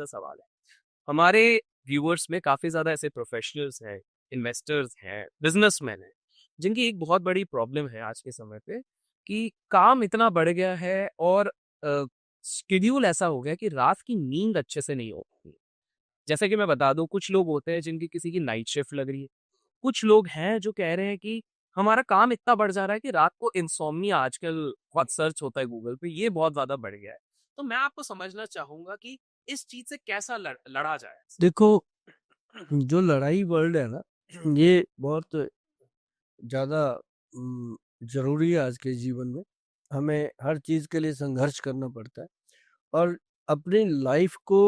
सवाल है। हमारे व्यूअर्स में काफ़ी ज़्यादा ऐसे प्रोफेशनल्स हैं, इन्वेस्टर्स हैं, बिज़नेसमैन हैं, जिनकी एक बहुत बड़ी प्रॉब्लम है आज के समय पे कि काम इतना बढ़ गया है और शेड्यूल ऐसा हो गया है कि रात की नींद अच्छे से नहीं हो पाती। जैसे कि मैं बता दूँ, कुछ लोग होते हैं जिनकी किसी की नाइट शिफ्ट लग रही है। कुछ लोग हैं जो कह रहे हैं कि हमारा काम इतना बढ़ जा रहा है कि रात को इनसोम्निया आजकल बहुत सर्च होता है गूगल पे, ये बहुत ज़्यादा बढ़ गया है। तो मैं आपको समझना चाहूँगा कि इस चीज़ से कैसा लड़ा जाए? देखो, जो लड़ाई वर्ड है ना, ये बहुत ज़्यादा ज़रूरी है आज के जीवन में। हमें हर चीज़ के लिए संघर्ष करना पड़ता है और अपनी लाइफ को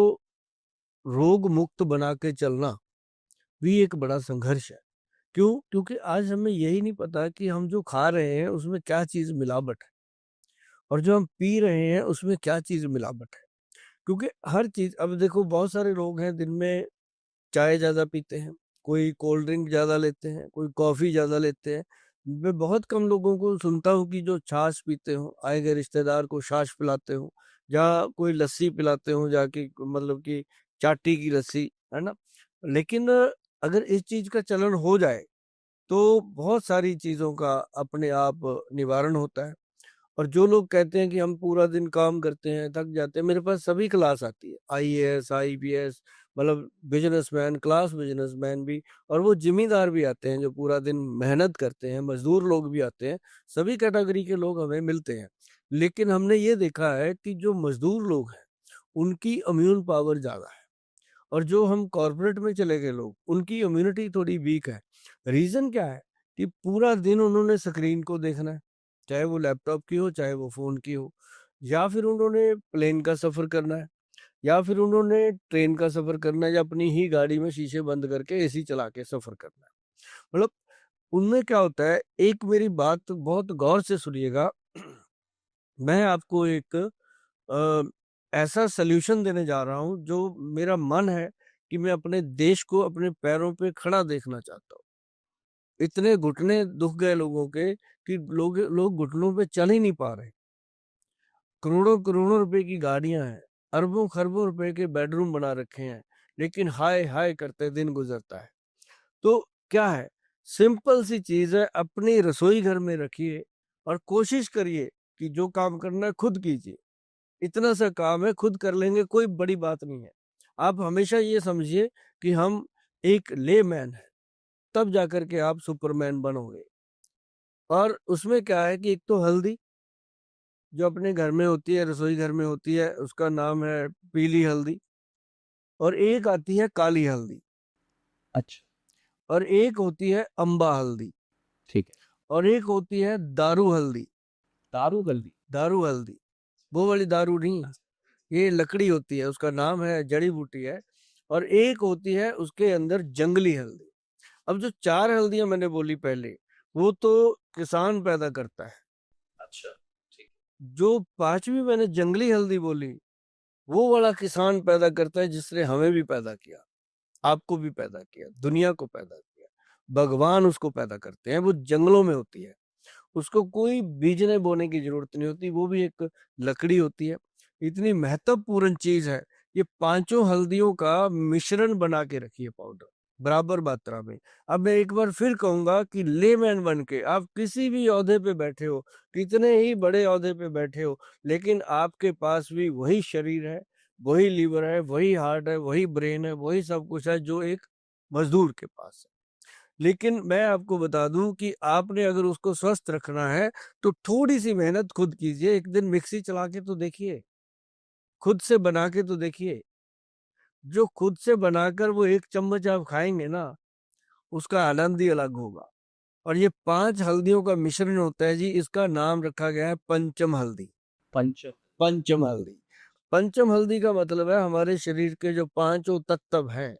रोग मुक्त बना के चलना भी एक बड़ा संघर्ष है। क्यों? क्योंकि आज हमें यही नहीं पता कि हम जो खा रहे हैं उसमें क्या चीज़ मिलावट है और जो हम पी रहे हैं उसमें क्या चीज़ मिलावट है। क्योंकि हर चीज़, अब देखो, बहुत सारे लोग हैं दिन में चाय ज़्यादा पीते हैं, कोई कोल्ड ड्रिंक ज़्यादा लेते हैं, कोई कॉफ़ी ज़्यादा लेते हैं। मैं बहुत कम लोगों को सुनता हूँ कि जो छाछ पीते हों, आए गए रिश्तेदार को छाछ पिलाते हों या कोई लस्सी पिलाते हों जाके, मतलब कि चाटी की लस्सी, है ना? लेकिन अगर इस चीज़ का चलन हो जाए, तो बहुत सारी चीज़ों का अपने आप निवारण होता है। और जो लोग कहते हैं कि हम पूरा दिन काम करते हैं, थक जाते हैं, मेरे पास सभी क्लास आती है, आईएएस, आईपीएस, मतलब बिजनेसमैन, क्लास बिजनेसमैन भी, और वो जिम्मेदार भी आते हैं जो पूरा दिन मेहनत करते हैं, मजदूर लोग भी आते हैं, सभी कैटेगरी के लोग हमें मिलते हैं। लेकिन हमने ये देखा है कि जो मजदूर लोग हैं, उनकी इम्यून पावर ज़्यादा है और जो हम कॉर्पोरेट में चले गए लोग, उनकी इम्यूनिटी थोड़ी वीक है। रीज़न क्या है? कि पूरा दिन उन्होंने स्क्रीन को देखना है, चाहे वो लैपटॉप की हो, चाहे वो फ़ोन की हो, या फिर उन्होंने प्लेन का सफ़र करना है, या फिर उन्होंने ट्रेन का सफ़र करना है, या अपनी ही गाड़ी में शीशे बंद करके एसी चला के सफ़र करना है। मतलब उनमें क्या होता है, एक मेरी बात बहुत गौर से सुनिएगा। मैं आपको एक ऐसा सॉल्यूशन देने जा रहा हूँ जो मेरा मन है कि मैं अपने देश को अपने पैरों पे खड़ा देखना चाहता हूँ। इतने घुटने दुख गए लोगों के कि लोग लोग घुटनों पे चल ही नहीं पा रहे। करोड़ों-करोड़ों रुपए की गाड़ियाँ हैं, अरबों-खरबों रुपए के बेडरूम बना रखे हैं, लेकिन हाय हाय करते दिन गुज़रता है। तो क्या है, सिंपल सी चीज़ है, अपनी रसोई घर में रखिए और कोशिश करिए कि जो काम करना है खुद कीजिए। इतना सा काम है, खुद कर लेंगे, कोई बड़ी बात नहीं है। आप हमेशा ये समझिए कि हम एक लेमैन हैं, तब जाकर के आप सुपरमैन बनोगे। और उसमें क्या है कि एक तो हल्दी जो अपने घर में होती है, रसोई घर में होती है, उसका नाम है पीली हल्दी, और एक आती है काली हल्दी, अच्छा। और एक होती है अम्बा हल्दी, ठीक है। और एक होती है दारू हल्दी। दारू गल्दी। दारू हल्दी, वो वाली दारू नहीं, ये लकड़ी होती है, उसका नाम है, जड़ी बूटी है। और एक होती है उसके अंदर जंगली हल्दी। अब जो 4 हल्दियाँ मैंने बोली पहले, वो तो किसान पैदा करता है। अच्छा, ठीक जो 5वीं मैंने जंगली हल्दी बोली, वो वाला किसान पैदा करता है जिसने हमें भी पैदा किया, आपको भी पैदा किया, दुनिया को पैदा किया। भगवान उसको पैदा करते हैं, वो जंगलों में होती है। उसको कोई बीजने बोने की ज़रूरत नहीं होती, वो भी एक लकड़ी होती है। इतनी महत्वपूर्ण चीज़ है, ये पाँचों हल्दियों का मिश्रण बना के रखिए पाउडर, बराबर मात्रा में। अब मैं एक बार फिर कहूँगा कि लेमैन बन के आप किसी भी ओहदे पे बैठे हो, कितने ही बड़े ओहदे पे बैठे हो, लेकिन आपके पास भी वही शरीर है, वही लीवर है, वही हार्ट है, वही ब्रेन है, वही सब कुछ है जो एक मज़दूर के पास है। लेकिन मैं आपको बता दूँ कि आपने अगर उसको स्वस्थ रखना है, तो थोड़ी-सी मेहनत खुद कीजिए। एक दिन मिक्सी चला के तो देखिए, खुद से बना के तो देखिए। जो खुद से बनाकर वो 1 चम्मच आप खाएँगे ना, उसका आनंद ही अलग होगा। और ये 5 हल्दियों का मिश्रण होता है जी, इसका नाम रखा गया है पंचम हल्दी। पंच पंचम हल्दी। पंचम हल्दी का मतलब है हमारे शरीर के जो पांचों तत्व हैं,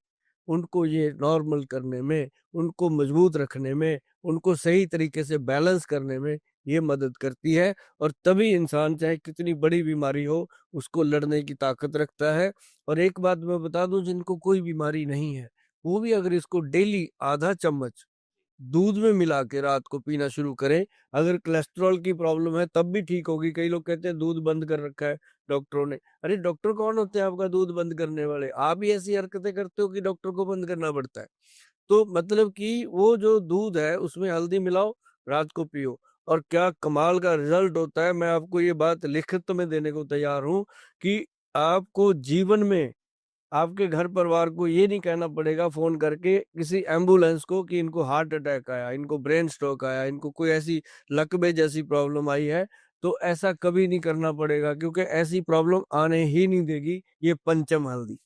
उनको ये नॉर्मल करने में, उनको मजबूत रखने में, उनको सही तरीके से बैलेंस करने में ये मदद करती है। और तभी इंसान चाहे कितनी बड़ी बीमारी हो, उसको लड़ने की ताकत रखता है। और एक बात मैं बता दूं, जिनको कोई बीमारी नहीं है, वो भी अगर इसको डेली आधा चम्मच दूध में मिला के रात को पीना शुरू करें। अगर कोलेस्ट्रॉल की प्रॉब्लम है तब भी ठीक होगी। कई लोग कहते हैं दूध बंद कर रखा है डॉक्टरों ने। अरे डॉक्टर कौन होते हैं आपका दूध बंद करने वाले? आप ही ऐसी हरकतें करते हो कि डॉक्टर को बंद करना पड़ता है। तो मतलब कि वो जो दूध है उसमें हल्दी मिलाओ, रात को पियो, और क्या कमाल का रिजल्ट होता है। मैं आपको ये बात लिखित में देने को तैयार हूँ कि आपको जीवन में, आपके घर परिवार को ये नहीं कहना पड़ेगा फोन करके किसी एम्बुलेंस को कि इनको हार्ट अटैक आया, इनको ब्रेन स्ट्रोक आया, इनको कोई ऐसी लकवे जैसी प्रॉब्लम आई है। तो ऐसा कभी नहीं करना पड़ेगा, क्योंकि ऐसी प्रॉब्लम आने ही नहीं देगी ये पंचम हल्दी।